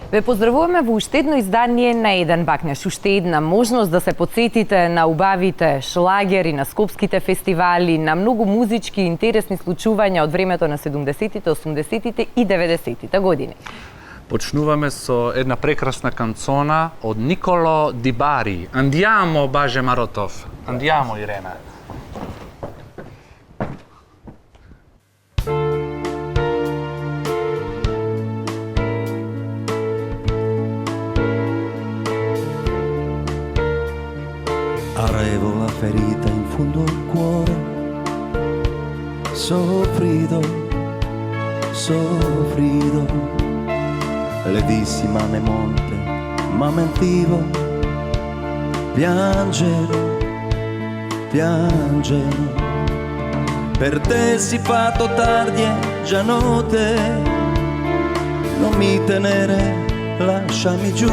Ве поздравуваме во уште едно издание на Еден бакнеш, уште една можност да се потсетите на убавите шлагери, на скопските фестивали, на многу музички интересни случувања од времето на 70-тите, 80-тите и 90-тите години. Почнуваме со една прекрасна канцона од Николо Ди Бари. Andiamo, Баже Маротов. Andiamo, Ирена. Avevo la ferita in fondo al cuore, soffrido, soffrido. Le dissi ma ne monte, ma mentivo. Piangero, piangero. Per te si fatto tardi e già notte. Non mi tenere, lasciami giù.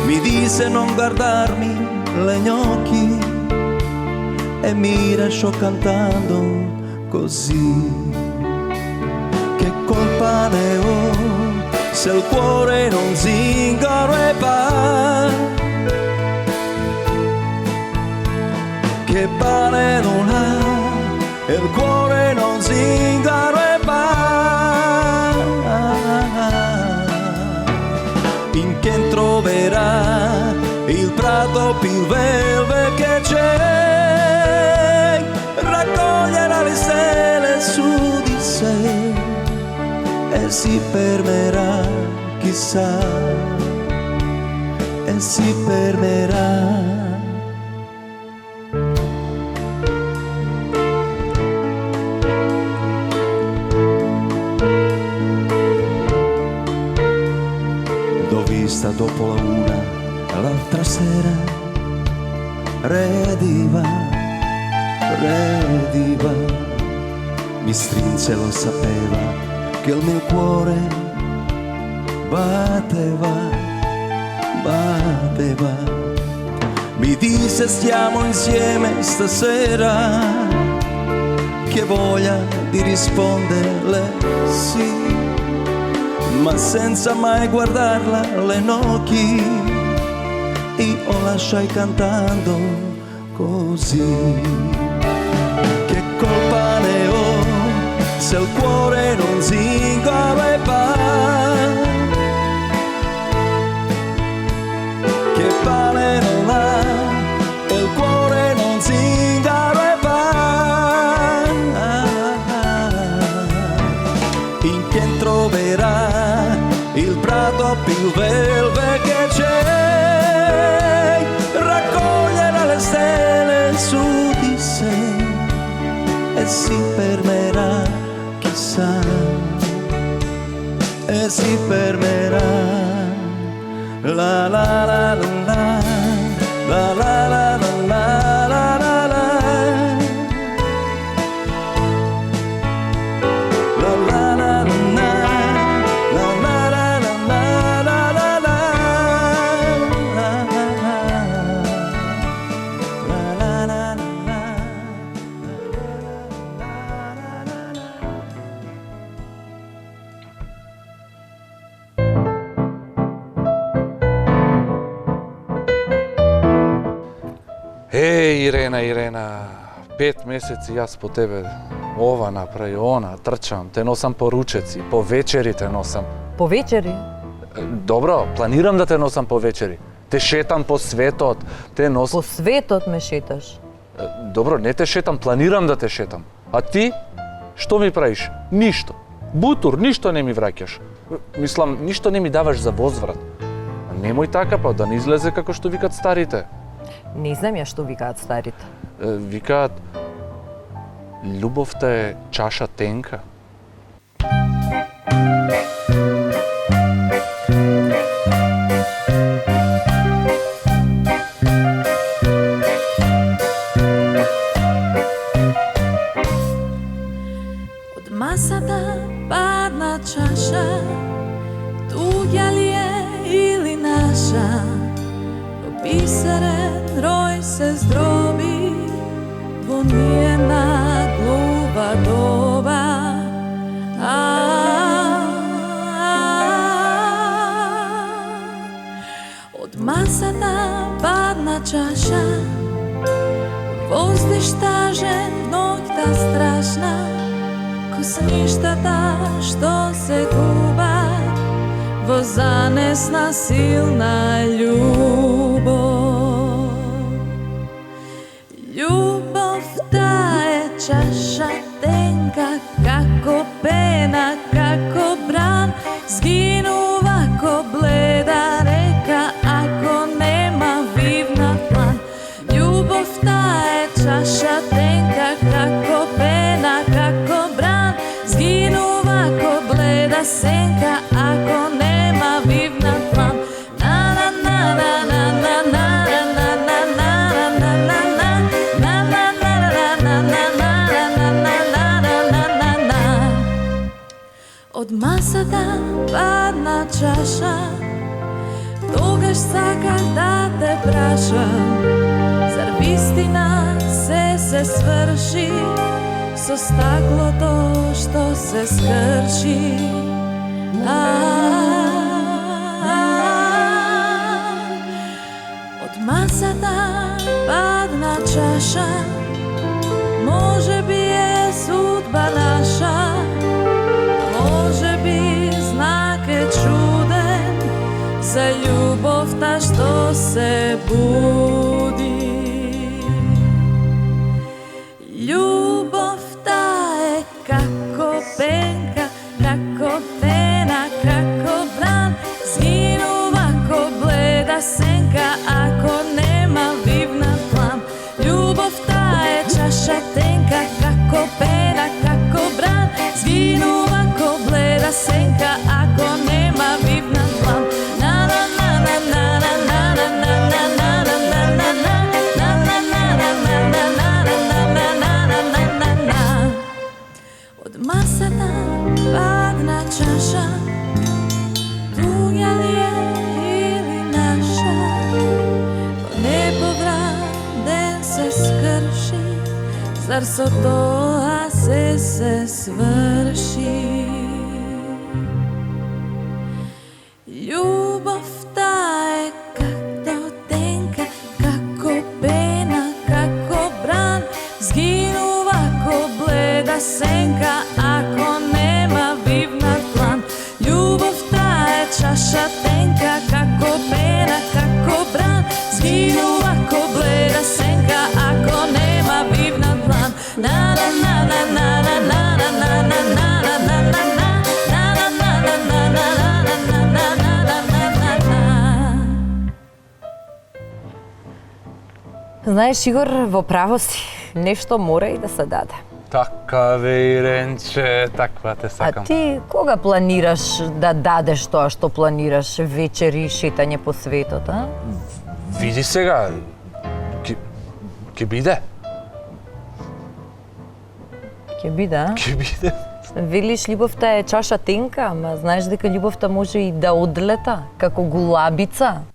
Mi disse non guardarmi negli occhi e mi lasciò cantando così. Che colpa ne ho se il cuore non zingaro e va? Che pane non ha e il cuore non zingaro e va? In che troverà il prato più verde che c'è, raccoglierà le stelle su di sé e si fermerà, chissà, e si fermerà. L'ho vista dopo la una, l'altra sera, rediva, rediva, mi strinse, lo sapeva che il mio cuore batteva, batteva. Mi disse stiamo insieme stasera, che voglia di risponderle sì, ma senza mai guardarla negli occhi. Io lasciai cantando così. Che colpa ne ho se il cuore non zingaro e va? Che pane non ha e il cuore non zingaro e va? In che troverà il prato più verde che c'è? Raccoglierà le stelle su di sé e si fermerà, chissà, e si fermerà. La la la la la la la la la la la la. Ирена, 5 месеци јас по тебе ова направи, она, трчам, те носам по ручеци, по вечери те носам. По вечери? Добро, планирам да те носам по вечери. Те шетам по светот, те носам... По светот ме шеташ? Добро, не те шетам, планирам да те шетам. А ти, што ми правиш? Ништо. Бутур, ништо не ми враќаш. Мислам, ништо не ми даваш за возврат. Немој така, па да не излезе како што викат старите. Не знам ја што викаат старите. Викаат, љубовта е чаша тенка. Од масата падна чаша, туѓа ли е или наша? Писарен рој се здроби во нијена глува доба. тажна, ко сништата што се губат во занесна силна љубов. Љубовта е чаша тенка, како пена, како бран, згинува ко бледа река, ако нема вивнат план. Љубовта е чаша тенка, како пена, како бран, згинува ко бледа сенка, ако нема вивнат план. Од масата падна чаша, тогаш саках да те прашам, зар вистина се сврши со стаклото што се скрши? Од масата падна чаша, може би е судба наша, може би знак е чуден за љубовта што се буди. Љубовта е како пенка, како пена, како бран, згинува ко бледа сенка, ако нема вивнат план. Љубовта е чаша тенка, како пена, како бран, згинува ко бледа сенка, ако нема вивнат план. Од масата падна чаша, туѓа ли е или наша, ко неповратен се скрши, зар со тоа се сврши? Љубовта е како тенка, како пена, како бран, згинува ко бледа сенка, ако нема вивнат план. Љубовта е чаша тенка, како пена, како бран, згинува ко бледа сенка, ако нема вивнат план. Знаеш, Игор, во право си, нешто мора и да се даде. Така ве, Иренче, таква те А сакам. ти кога планираш да дадеш тоа што планираш, вечери, шетање по светот, а? Види сега, ќе биде. Ќе биде, а? Ќе биде. Велиш, љубовта е чаша тенка, ама знаеш дека љубовта може и да одлета, како гулабица.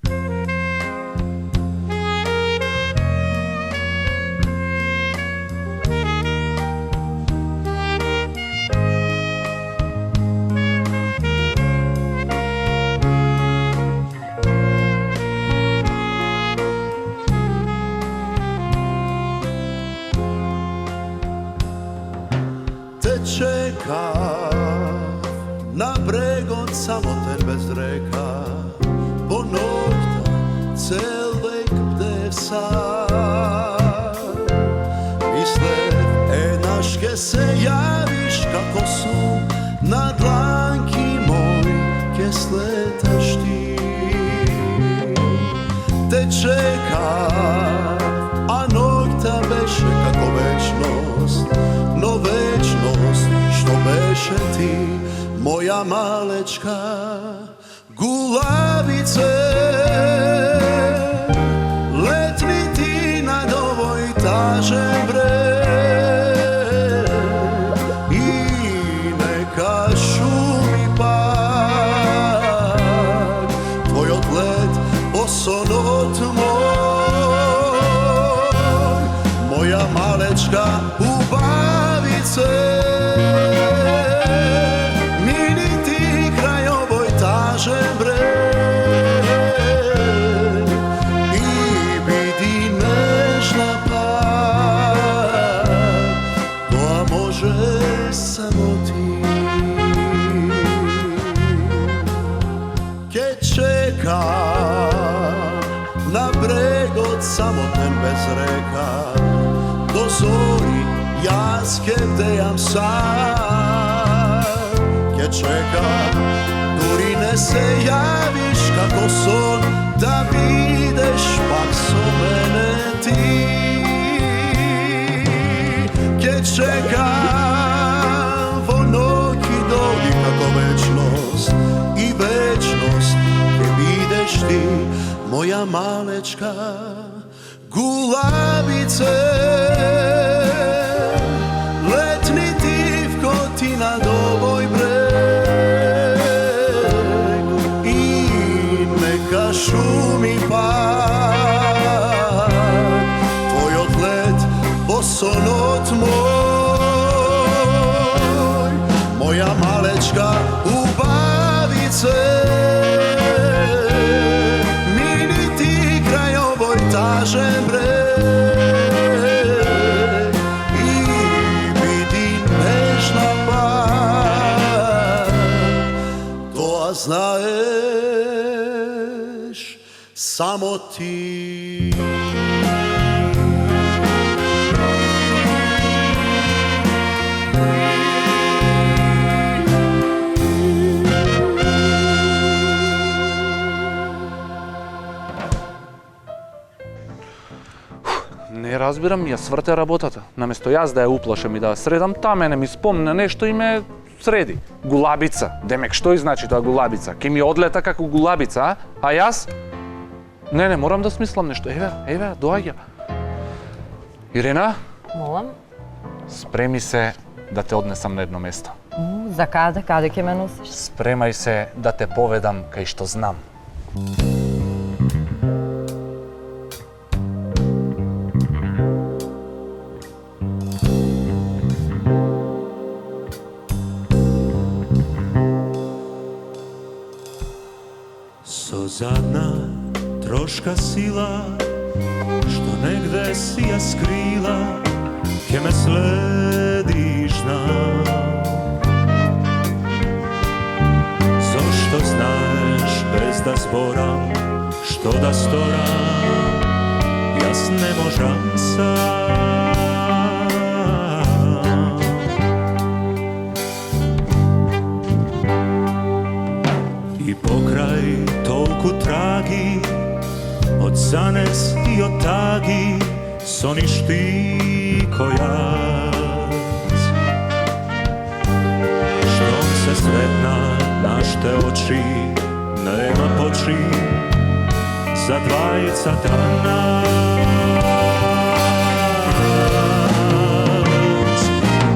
Čekam na bregom samoten bez reka, po noćta cel vek bdev sad. Mislev, naške se javiš kako su na dlanki moj ke sletaš ti. Te čekam, a noćta beše kako večnost, no večnost što beše ti, moja malečka gulavice. Letni ti nad ovoj tažem breg i neka šumi pak tvoj odlet osonot moj, moja malečka ubavice. Mini ti kraj ovoj tažem breg samoten bez reka. Do zori jaz ke bdejam sam, ke čekam, duri ne se javiš kako son, da videš pak so mene ti. Ke čekam, vo noći dođi kako večnost i večnost ke videš ti, moja malečka gulabice. Letni divko ti na ovoj breg i neka šumi pad tvoj odlet bosonot moj, moja malečka ubavice. Mini ti kraj ovoj tažem breg i vidi nežna pad, to znaeš samo ti. Не разбирам, ја сврте работата. Наместо јас да ја уплашам и да ја средам, та мене ми спомна нешто и ме среди. Гулабица. Демек, што и значи тоа гулабица? Ке ми одлета како гулабица, а јас? Не, морам да смислам нешто. Еве, доаѓа. Ирена, Молам. спреми се да те однесам на едно место. За каде? Каде ќе ме носиш? Спремај се да те поведам кај што знам. Со задна трошка сила, што негде си ја скрила, ке ме следиш знам. Зошто знаеш без да зборам, што да сторам, јас не можам сам. И покрај толку траги, од занес и од таги, сониш ти кој јас. Штом се сретна нашите очи, нема почин за двајцата нас.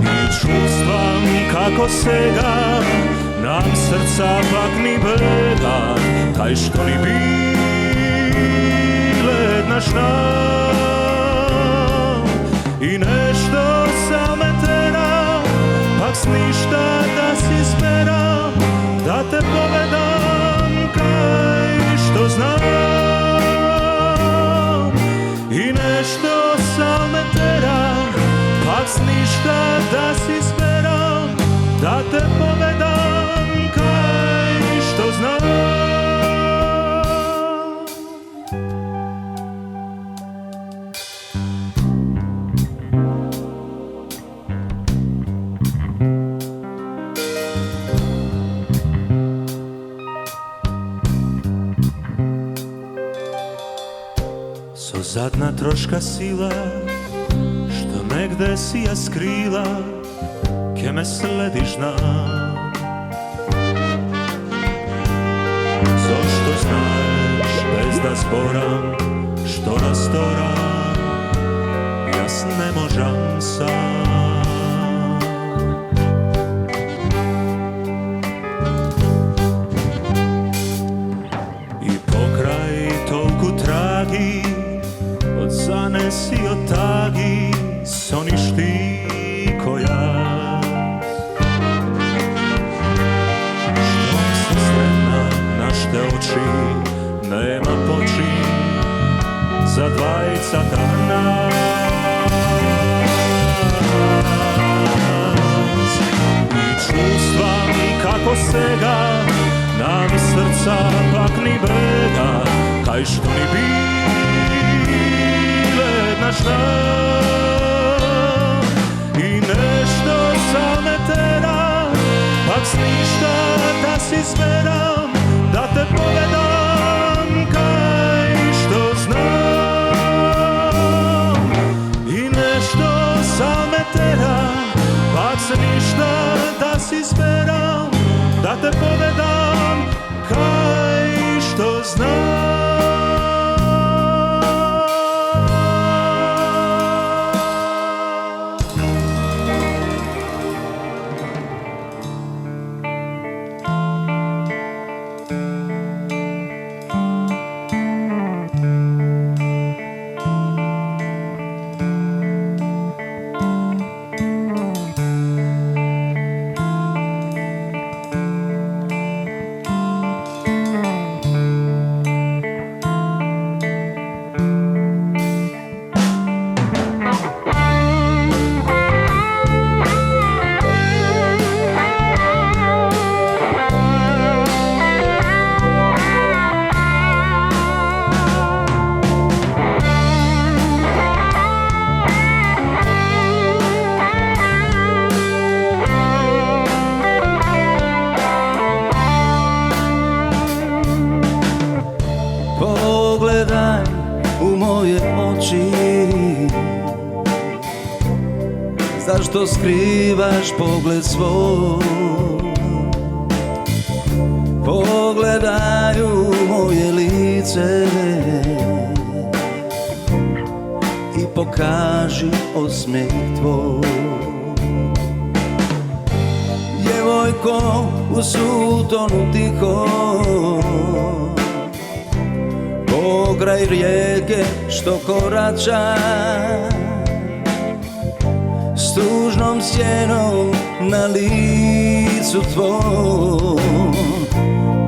И чувствам како сега нам срца пак ни бега, кај што ни биле еднаш нам. И нешто са ме тера, пак с ништа да си сперам, да те поведам кај што знам. И нешто са ме тера, пак с ништа да си сперам, да те поведам кај што знам. Со задна трошка сила, што негде си ја скрила, ке ме следиш знам. Зошто знаеш без да зборам, што да сторам, јас не можам сам. И покрај толку траги, од занес и од таги, сониш ти кој јас. Штом се средна нашите очи, нема почин за двајцата нас. И чувствам како сега нам срца пак ни бега, кај што ни биле знам и нешто са ме тера, пак с ништа да си зберам, да те поведам кај што знам и нешто са ме тера, пак с ништа да си зберам, да те поведам кај што знам. Pogledaj u moje oči, zašto skrivaš pogled svoj? Pogledaj u moje lice i pokaži osmeh tvoj. Djevojko u sutonu tiho, pokraj rijeke što korača, s tužnom sjenom na licu tvom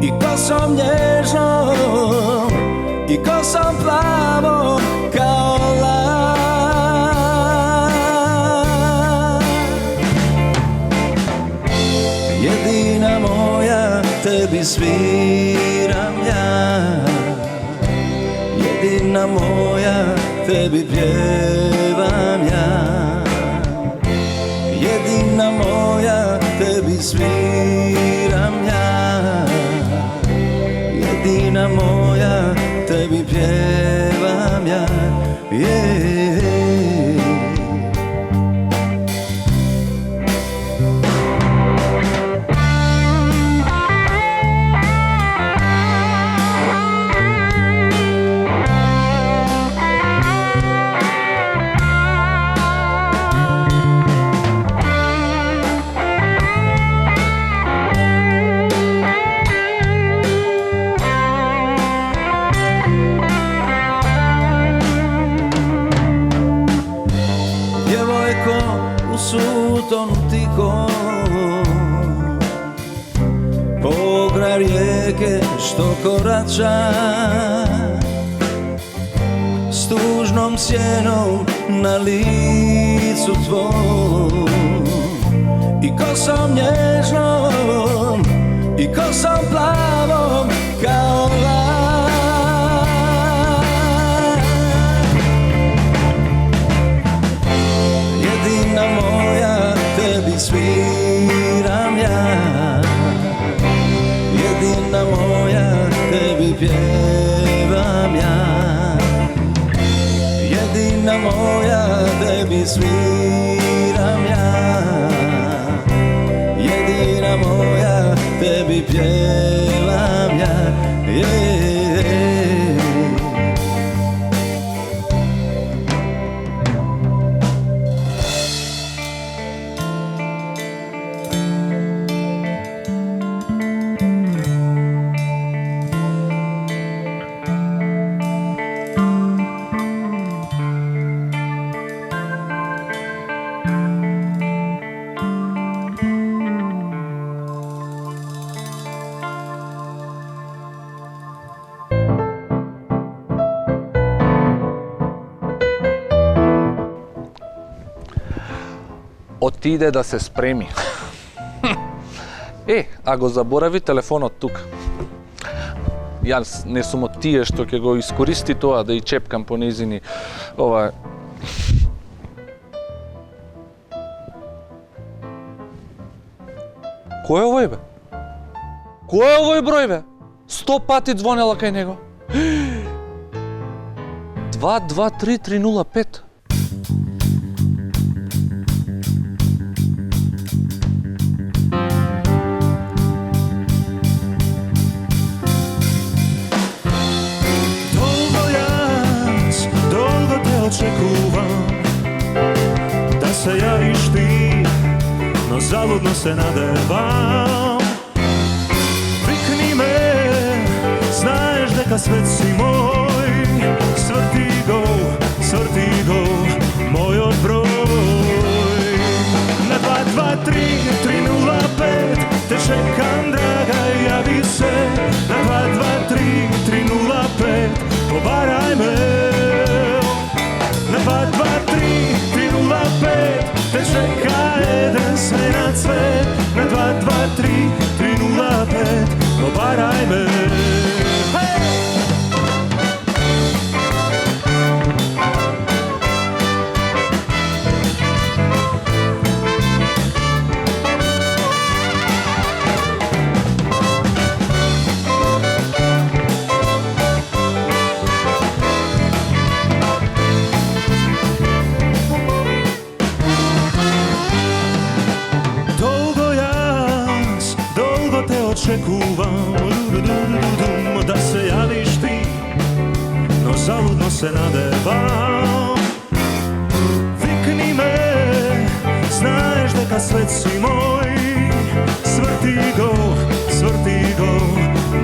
i kosom nježnom i kosom plavom kao lan. Jedina moja, tebi sviram ja, jedina moja, tebi pjevam ja, jedina moja, tebi sviram ja, jedina moja, tebi pjevam ja, sutonu tiho, pokraj rijeke što korača, s tužnom sjenom na licu tvom i kosom nježnom i kosom plavom kao lan. Jedina moja, tebi sviram ja, jedina moja, tebi pjevam ja, jedina moja, tebi sviram ja, jedina moja, tebi pjevam ja, Отиде да се спреми. А го заборави телефонот тука. Јас не сум од тие што ќе го искористи тоа да и чепкам по незини Кој е овој бе? Кој е овој број бе? 100 пати звонела кај него. 223-305. Долго те очекувам да се јавиш ти, но залудно се надевам. Викни ме, знаеш дека свет си мој, сврти го, мојот број. На 223-305 те чекам, драга, јави се. На 223-305 побарај ме. На 223-305 те чека еден сменат свет. На 223-305 побарај ме. Очекувам да се јавиш ти, но залудно се надевам. Викни ме, знаеш дека свет си мој, сврти го,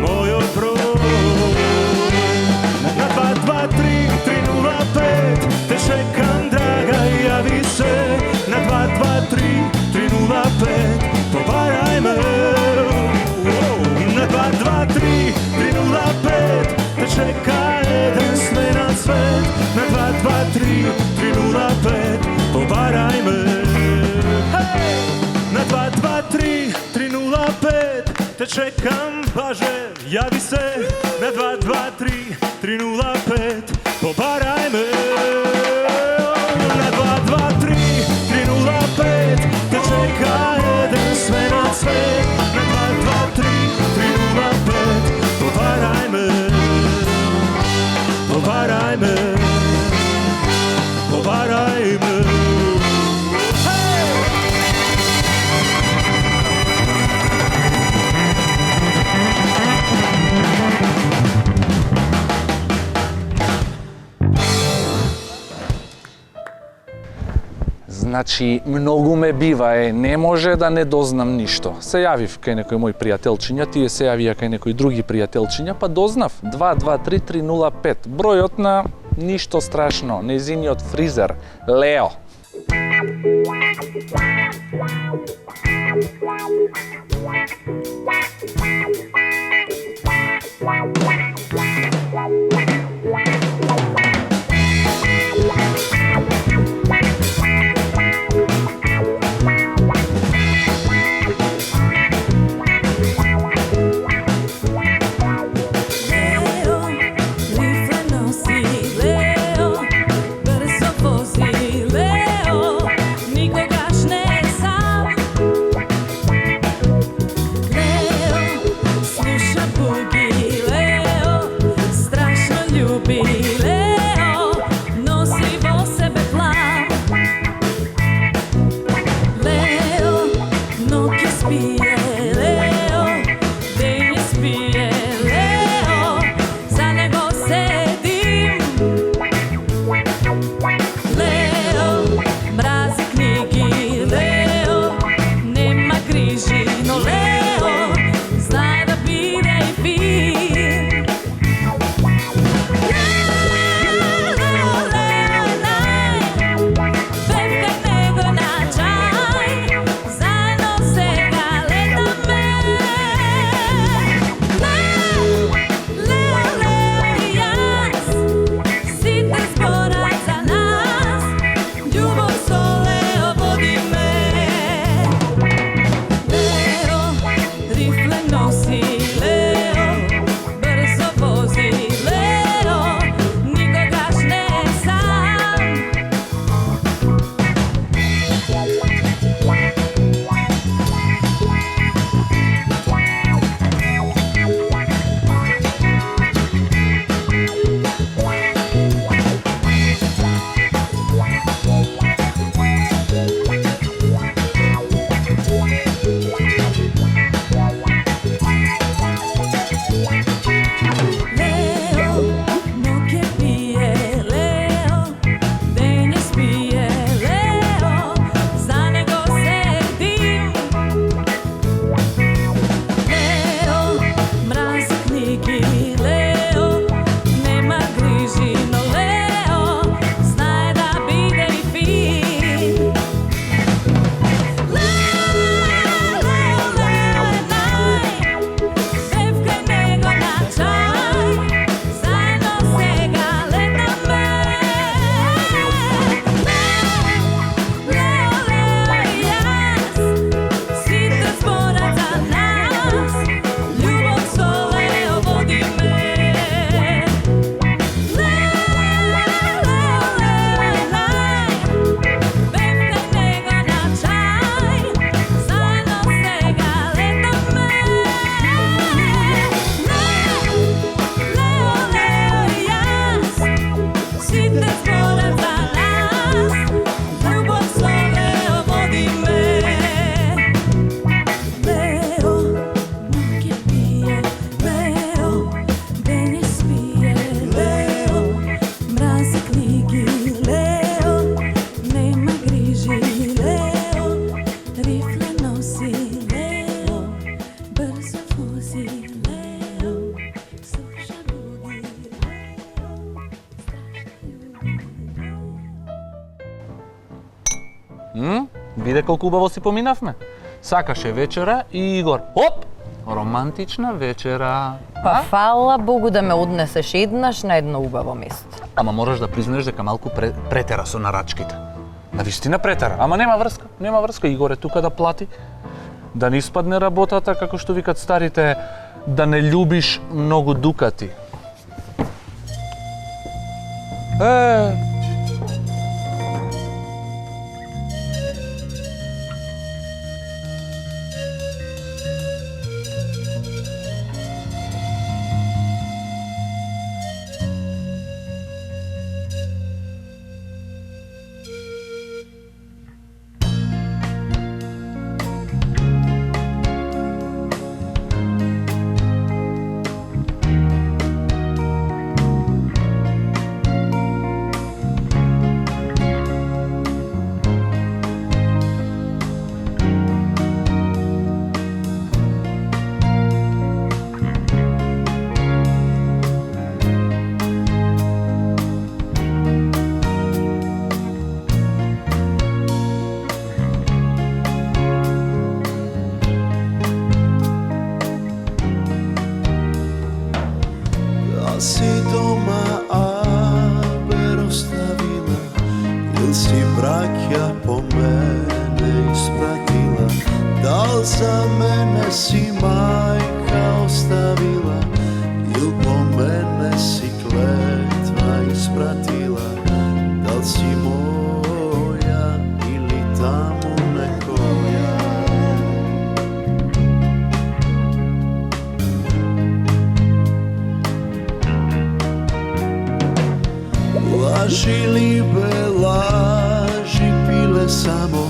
мојот број. На 223-305 те чекам, драга, јави се. На 223-305 побарај ме. На 223-305 те чека еден сменат свет. На 223-305 побарај ме. На 223-305 те чекам, баже, јави се. На 223-305 побарај ме. На 223-305 те чека еден сменат свет. На 223-305 побарај ме. Побарај ме. Побарај ме. Значи, многу ме бива, не може да не дознам ништо. Се јавив кај некој мој пријателчиња, тие се јавија кај некој други пријателчиња, па дознав 223-305, бројот на ништо страшно, нејзиниот фризер, Лео. Zajedno se gale Виде колку убаво си поминавме. Сакаше вечера и Игор, оп, романтична вечера. Па фала Богу да ме однесеш еднаш на едно убаво место. Ама мораш да признаеш дека малку претера со нарачките. Навистина претера, ама нема врска, Игор е тука да плати. Да не испадне работата, како што викат старите, да не љубиш многу дукати. Si doma, aber ostavila, il si braќa po mene ispratila, dal za mene si majka ostavila, il po mene si kletva ispratila, dal si moja ili tamo nekoja. Laži libe, laži pile samo,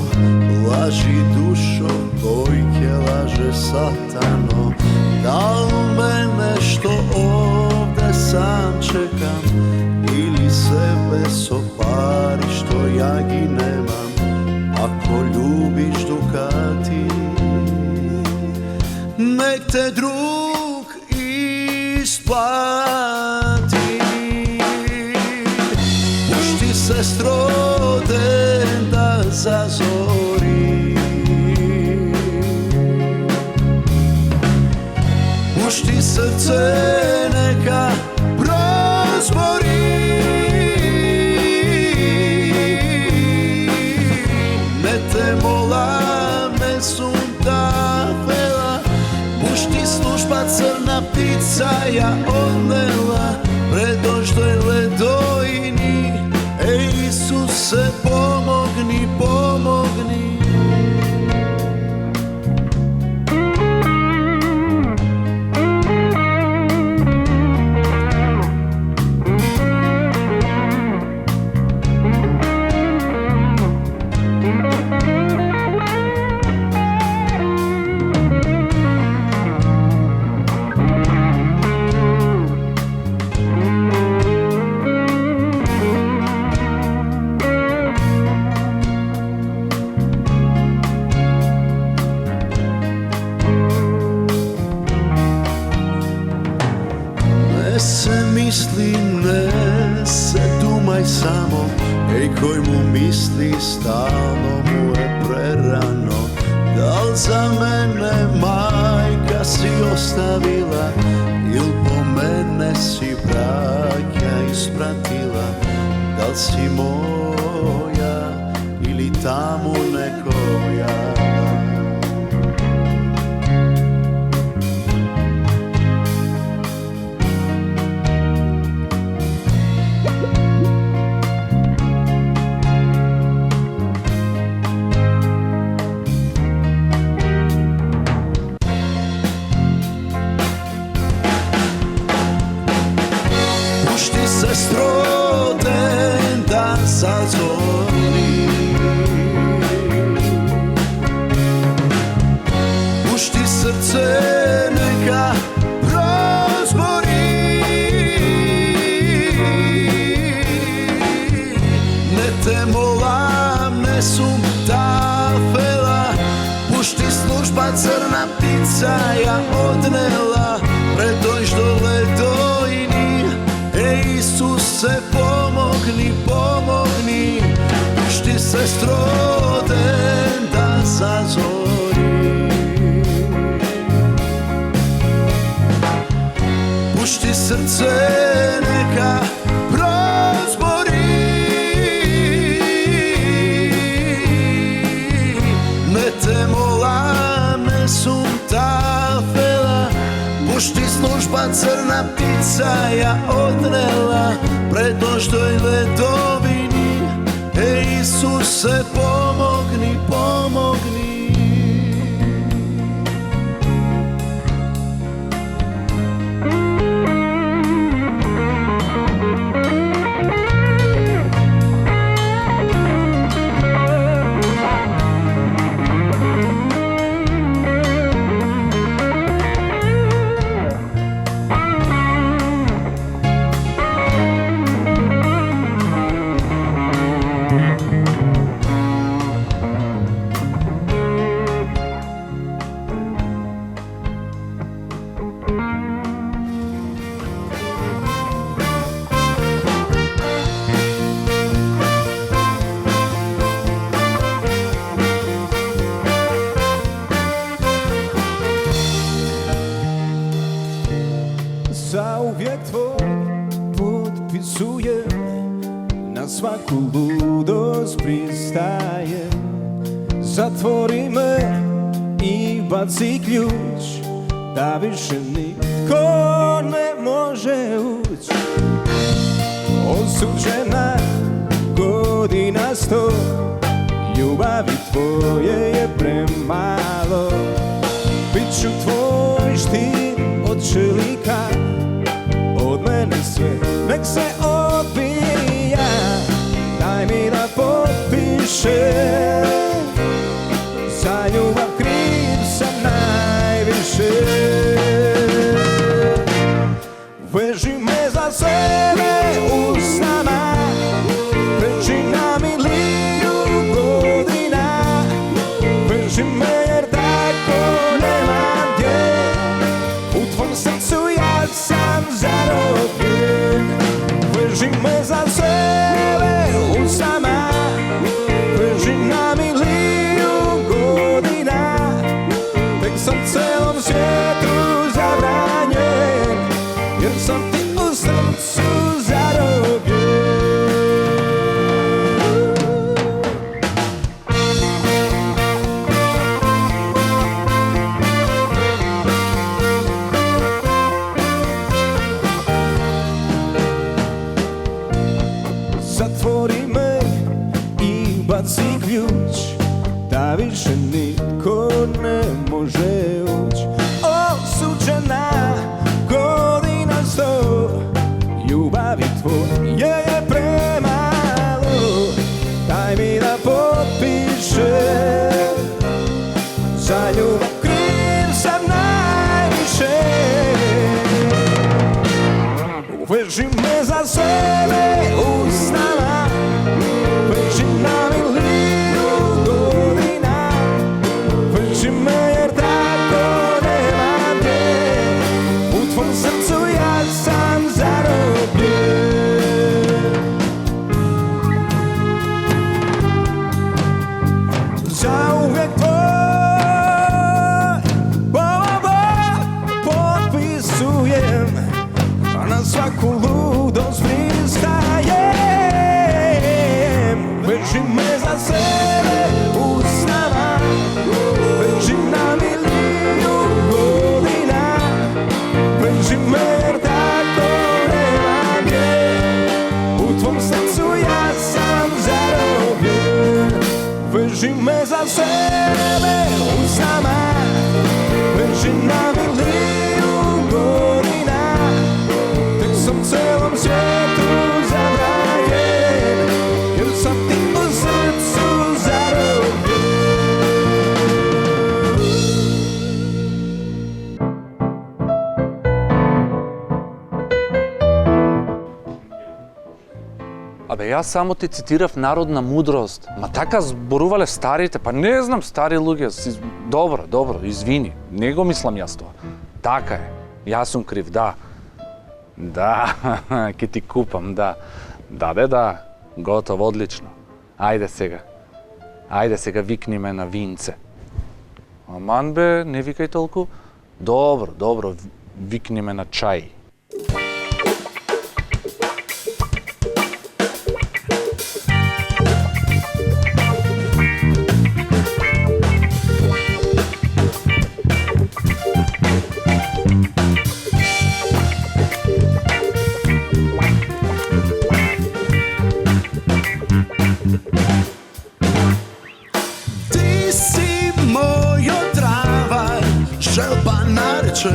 laži dušo, kojke laže satano. Da li mene što ovde sam čekam, ili sebe sopari što ja gi nemam, ako ljubiš dukati, nek te drug isplati. Sestro, den da zazori, pušti srce neka prozbori, ne te mola, ne sunta vela, pušti služba crna ptica ja odnela, predošloj ledojni. Ej Isuse, pomogni, pomogni. Mislim, ne se dumaj samo, ej koj mu misli stalno mu je prerano. Da li za mene majka si ostavila, il po mene si braća ispratila, da li si moja ili tamo nekoja. Sestro, den dan zazvoni, pušti srce neka prozbori, ne te molam, ne sum ta fela, pušti služba crna ptica ja odnela, predođ do ledojni. Ej Isuse, pomogni, pomogni, pušti sestro, den da zazori. Pušti srce neka prozbori, ne te mola, ne sum tafela. Pušti služba crna ptica ja odnela predošloj ledovini. Isuse, pomogni, pomogni. Zauvijek tvoj potpisujem, na svaku ludost pristajem. Zatvori me i baci ključ, da više nitko ne može ući. Osuđena godina 100, ljubavi tvoje je premalo. Biću tvoj štit od čelika, od mene sve nek se odbija. Daj mi da potpišem, za ljubav kriv sam najviše. Veži me za sebe usnama, veži na miliju godina. Veži me jer tako nemam gdje, u tvom srcu ja sam zarobljen. Veži me za sebe usnama, veži na miliju godina. Tek sam celom svijetu zabranjen, jer sam ti u srcu zarobljen. Zatvori me i baci ključ, da više nitko ne može ući. Osuđena godina 100, ljubavi tvoje je premalo. Daj mi da potpišem, za ljubav kriv sam najviše. Veži me za sebe usnama, veži na miliju godina. Veži me jer tako nema gdje, u tvom srcu ja sam zarobljen. Zauvijek tvoj potpisujem, a na svaku ludost pristajem. Veži me za sebe usnama, veži na miliju godina. Veži me jer tako nema gdje, u tvom srcu ja sam zarobljen. Veži me za sebe usnama, veži na miliju godina. Tek sam celom svijetu zabranjen, jer sam ti u srcu zarobljen. Абе, јас само ти цитирав народна мудрост. Ма така зборувале старите, па не знам, стари луѓе. Добро, добро, извини. Не го мислам јас тоа. Така е. Јас сум крив, да. Да, ке ти купам, да. Да, бе, да. Готово, одлично. Ајде сега. Ајде сега, викни ме на винце. Аман бе, не викај толку. Добро, викни ме на чај. Ti si moja trava, želba nareče.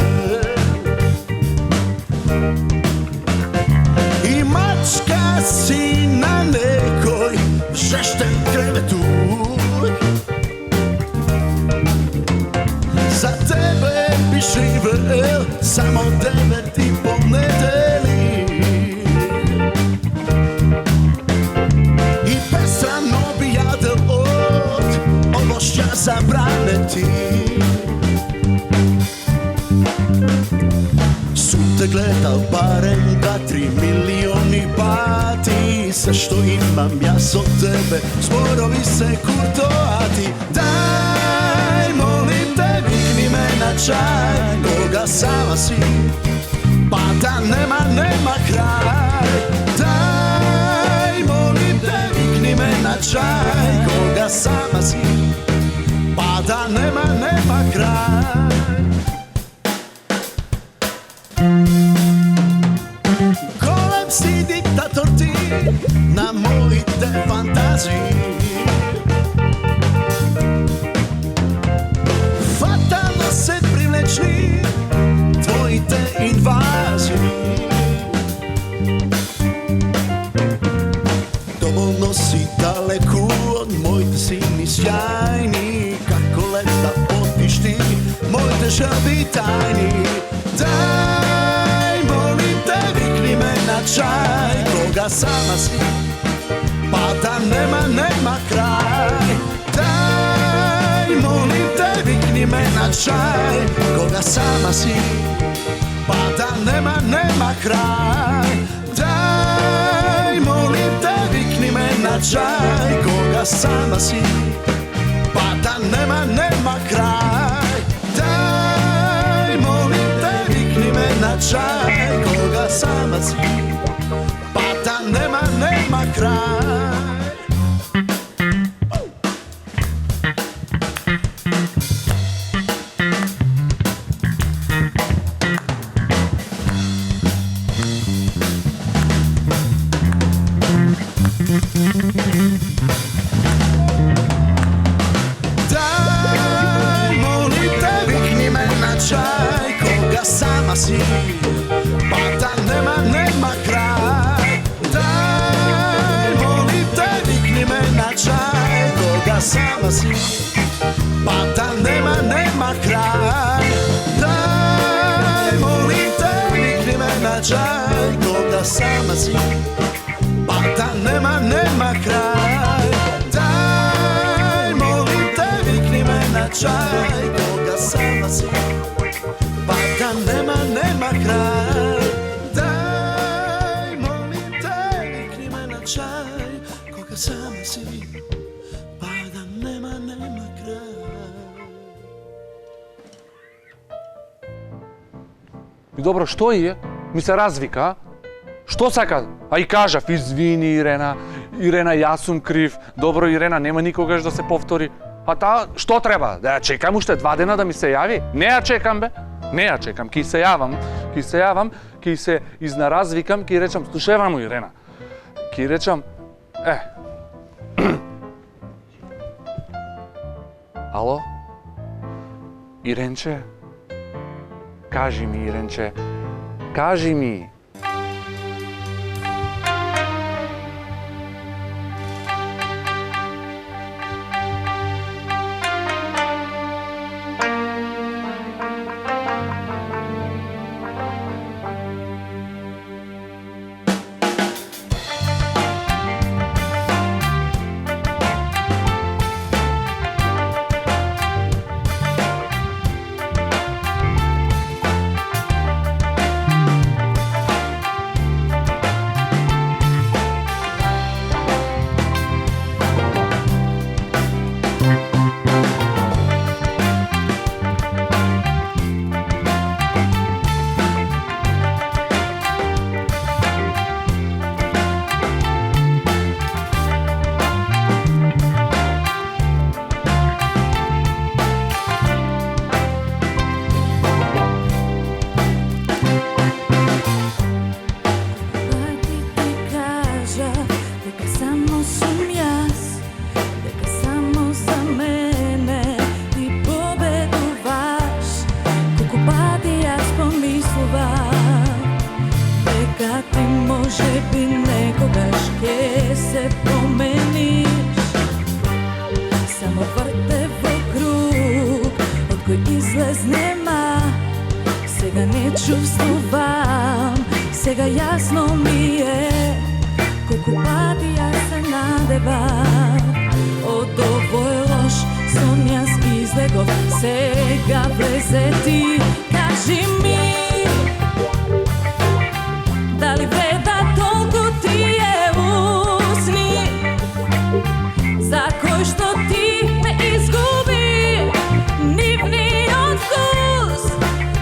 I mačka si na nekoj žeštem krevetu. Za tebe bi živel samo 9,5 nedeli. I besrano bi jadel od ovošća zabraneti. Su te gledal barem 2-3 milioni pati. Sve što imam ja s od tebe, zborovi se kurtoati. Daj, molim te, vikni me na čaj, koga sama si, pa da nema kraj. Daj, molim te, vikni me na čaj, koga sama si, pa da nema kraj. Golem si diktator ti na mojoj te fantaziji. Fatalno se privlečni tvoji te invaziji. Dovoljno si daleku od mojte sini sjajni. Kako leta potiš ti mojte želbi tajni. Daj, molim te, vikni me na čaj, koga sama si, pa da nema kraj. Daj, molim te, vikni me na čaj, koga sama si, pa da nema kraj. Daj, molim te, vikni me na čaj, koga sama si, pa da nema kraj. Daj, molim te, vikni me na čaj, koga sama si, pa da nema kraj. Daj, molim te, vikni me na čaj, koga sama si, pa da nema kraj. Daj, molim te, vikni me na čaj, koga sama si, pa da nema kraj. Daj, molim te, vikni me na čaj, koga sama si, pa da nema kraj. Daj, molim te, vikni me na čaj, koga sama si, pa da nema kraj. Daj, molim te, vikni me na čaj, koga sama si, pa da nema kraj. И добро, што е? Ми се развика, што сака? А и кажав, извини Ирена, јас сум крив, добро Ирена, нема никогаш да се повтори. А та, што треба? Да ја чекам уште 2 дена да ми се јави? Не ја чекам бе, не ја чекам, ки се јавам, ки се изнаразвикам, ки речам, слушева му Ирена. Ки речам, Ало? Иренче? Кажи ми, Иренче, кажи ми. кој излезнема, сега не чувствувам, сега јасно ми е колку пати јас се надевам. Од овој лош сон јас излегов, сега влезе ти, кажи ми, дали вреда толку тие усни, за кој што ти ме изгуби, нивниот вкус,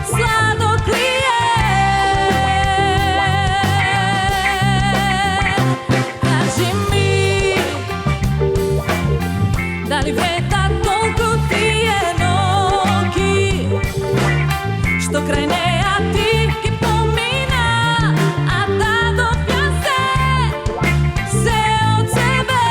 сладок ли е? Кажи ми, дали вреда толку тие ноки, што крај неа ти ги помина, а да допја се од себе.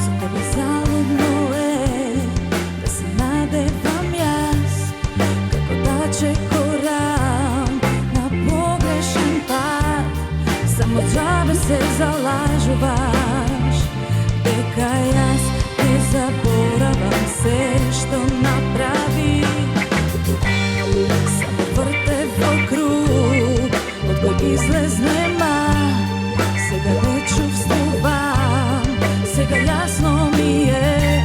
За тебе залудно е да се надевам јас, како да чекорам на погрешен пат. Само џабе се залажуваш, дека јас не заборавам се што направи. Само врте во круг, од кој излезнема, сега не чувствувам, сега јасно ми е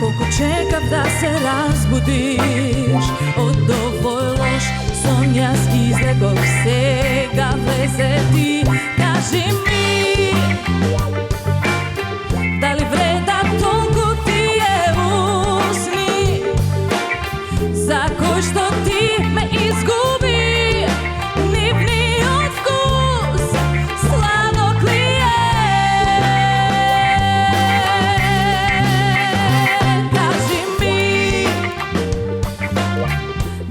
колку чекав да се разбудиш. Од овој лош сон јас излегов, сега влезе ти, кажи ми, дали вреда толку тие усни, за кој што ти ме изгуби, нивниот вкус, сладок ли е? Кажи ми,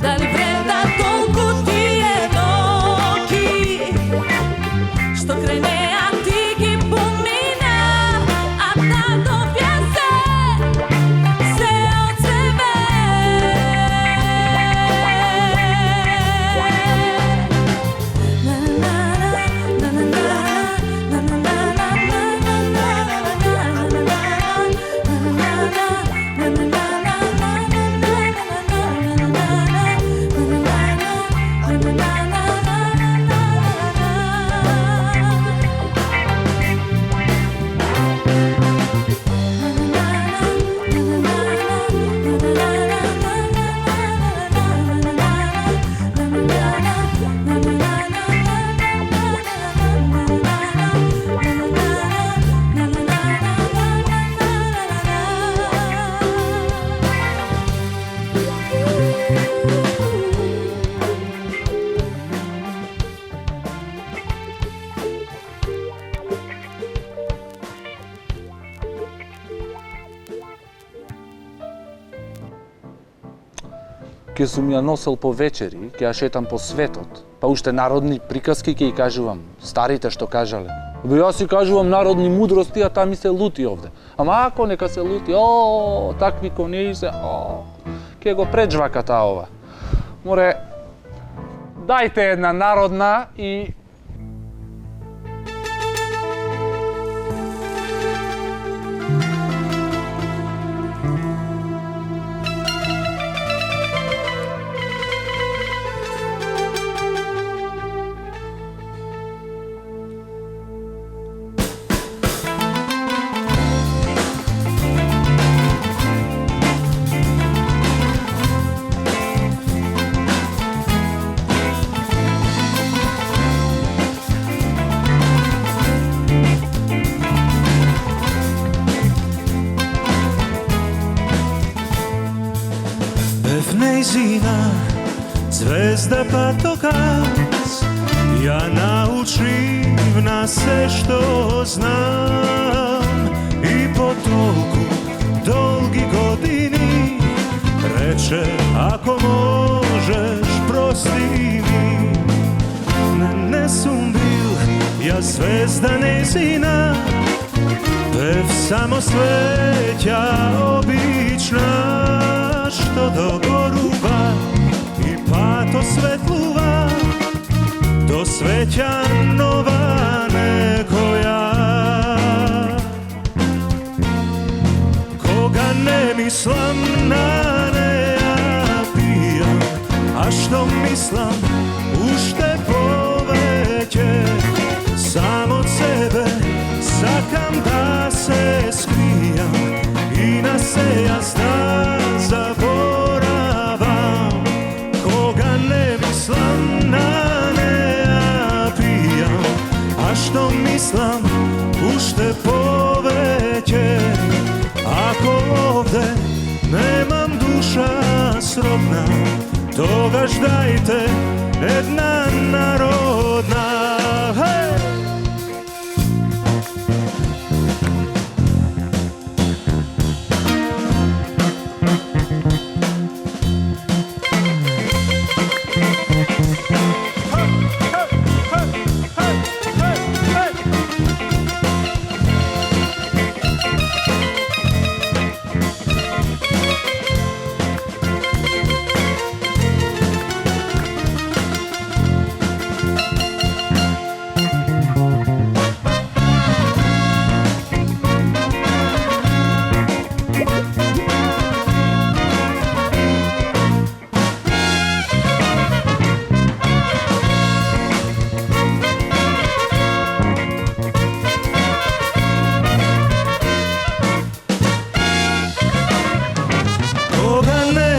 дали вреда толку тие ноки, што крај неа ти ги помина, а да допја се од себе. Ке сум ја носел по вечери, ке ја шетам по светот, па уште народни приказки ке ја кажувам, старите што кажале. Бе, јас си кажувам народни мудрости, а таа ми се лути овде. Ама ако нека се лути, такви конеи се, ке го преджвака таа ова. Море, дајте една народна и... Нејзина звезда патокас ја научив на се што знам и по толку долги години рече ако можеш прости ми. ја звезда незина, пев само свеќа обична, што догорува и пато светлува, до свеќа нова некоја. Кога не мислам на неа пијам, а што мислам уште повеќе, само од себе сакам да се скријам и на се јас да заборавам. Кога не мислам на неа пијам, а што мислам уште повеќе, ако овде немам душа сродна, тогаш дајте една народна.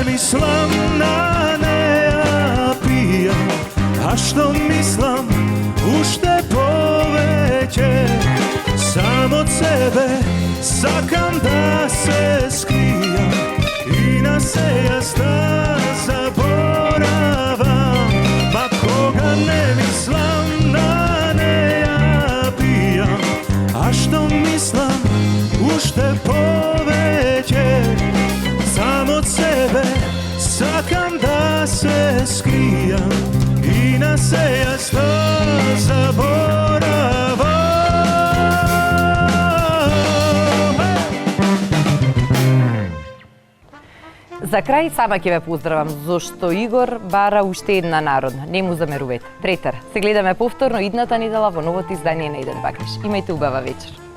Мислам на неа пијам, а што мислам уште повеќе, само од себе сакам да се скријам и на се јас да заборавам. Па кога не мислам на неа пијам, а што мислам уште повеќе, само од себе сакам да се скријам и на се јас да заборавам. За крај сама ќе ве поздравам, зашто Игор бара уште една народна. Не му замерувате. Третар, се гледаме повторно идната недела во новото издание на Еден бакнеш. Имајте убава вечер.